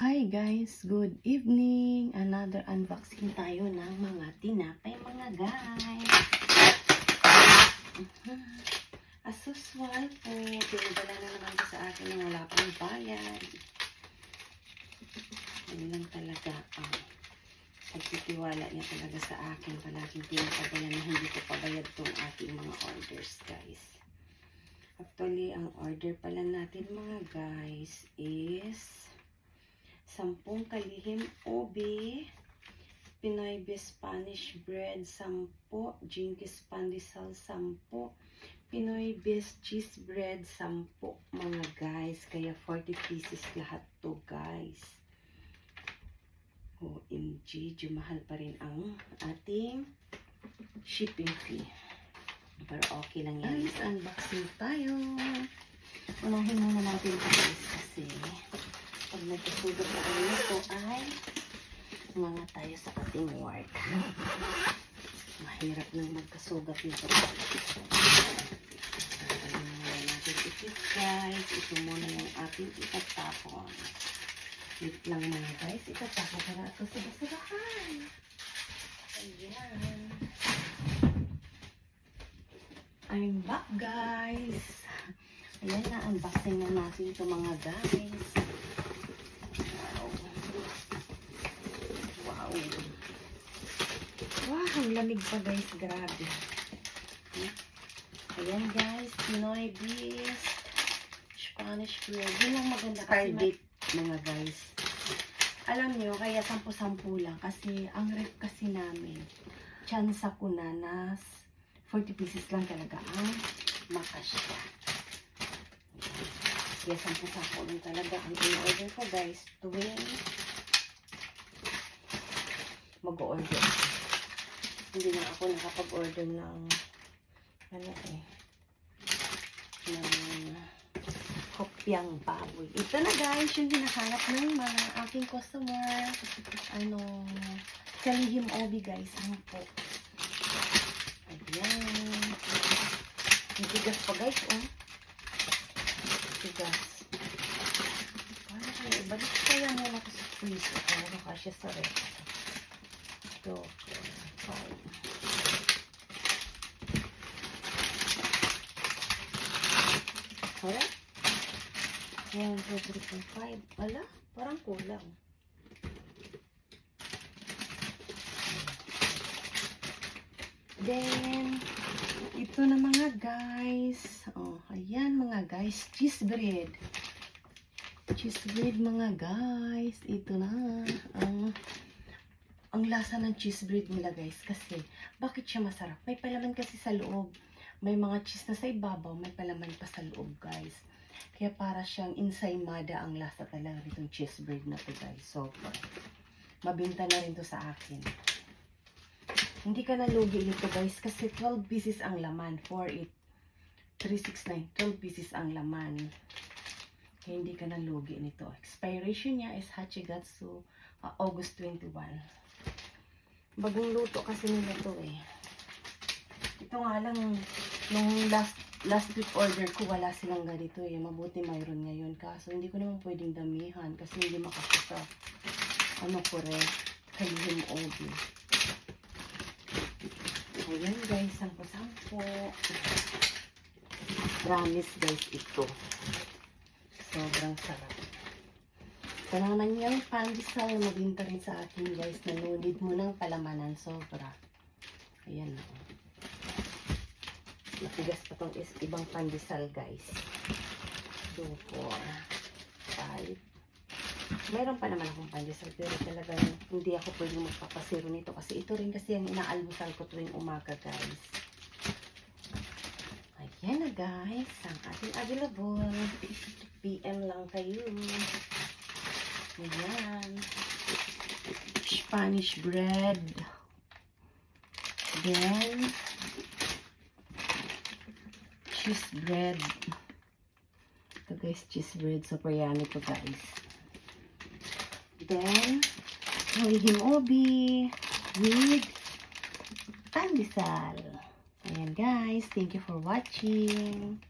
Hi guys, good evening. Another unboxing tayo ng mga tinapay mga guys. As usual po, pinadala na naman ko sa akin ng wala pang bayad. Yun lang talaga ang pagtitiwala niya talaga sa akin. Palaging pinapadala na hindi ko pabayad tong ating mga orders guys. Actually, ang order pala natin mga guys is 10 kalihim ube, Pinoy Best Spanish Bread 10, Jinkies Pandesal 10, Pinoy Best Cheese Bread 10 mga guys. Kaya 40 pieces lahat to guys. OMG, mahal pa rin ang ating shipping fee. Pero okay lang yan. Guys, unboxing tayo. Unahin muna natin ito guys kasi pag nagkasugat na kami nito ay mga tayo sa ating work. Mahirap nang magkasugat nito. Muna natin ito guys. Ito muna yung ating itatapon. Wait lang mga guys. Itatapon ko na ito sa basurahan. Ayan. I'm back guys. Ayan na. Unboxing na natin ito mga guys. Wow, ang lamig pa guys, grabe. Ayan guys, Pinoy Best Spanish Bread. Yun lang maganda kasi date mga guys. Alam nyo, kaya 10-10 lang kasi ang ref kasi namin, chance ko na 40 pieces lang talaga ang makasya. Kaya 10-10 lang talaga ang in-order ko guys. Tuwing mag-order. Hindi na ako nakapag-order ng ng kopyang baboy. Ito na guys, yung hinahanap ng mga aking customer. Kalihim obi guys. Ano po? Ayan. Yung tigas pa guys, oh. Tigas. Paano kaya? Ibalik kaya muna ko sa freezer. Ano kasya sa ref. Ito. 5. Alright. Ayan, 3.5. Ala, parang kulang. Then, ito na mga guys. Oh, ayan mga guys. Cheese bread. Cheese bread mga guys. Ito na. Ang lasa ng cheese bread nila guys. Kasi, bakit siya masarap? May palaman kasi sa loob. May mga cheese na sa ibabaw. May palaman pa sa loob guys. Kaya para siyang ensaymada ang lasa talaga nitong cheese bread na to guys. So, mabinta na rin to sa akin. Hindi ka nalugi nito guys. Kasi 12 pieces ang laman. 369. 12 pieces ang laman. Kaya hindi ka nalugi nito. Expiration niya is Hachigatsu August 21. Bagong luto kasi nila to eh. Ito nga lang, nung last week order ko, wala silang ganito eh. Mabuti mayroon ngayon. Kaso hindi ko naman pwedeng damihan kasi hindi makasya sa ko rin. Kalihim obi. Ayan guys, 10-10. Promise guys ito. Sobrang sarap. Ito naman yung pandesal na mabinta rin sa akin guys. Nanunid mo ng palamanan. Sobra. Ayan o. Matigas pa itong ibang pandesal guys. 2, 4, 5. Mayroon pa naman akong pandesal. Pero talagang hindi ako pwedeng magpapasiro nito. Kasi ito rin kasi ang inaalmusal ko tuwing umaga guys. Ayan na guys. Ang ating available. PM lang kayo. Ayan. Spanish bread. Then, cheese bread. Ito guys, cheese bread. Super yummy ito guys. Then, kalihim obi with pandesal. Ayan guys. Thank you for watching.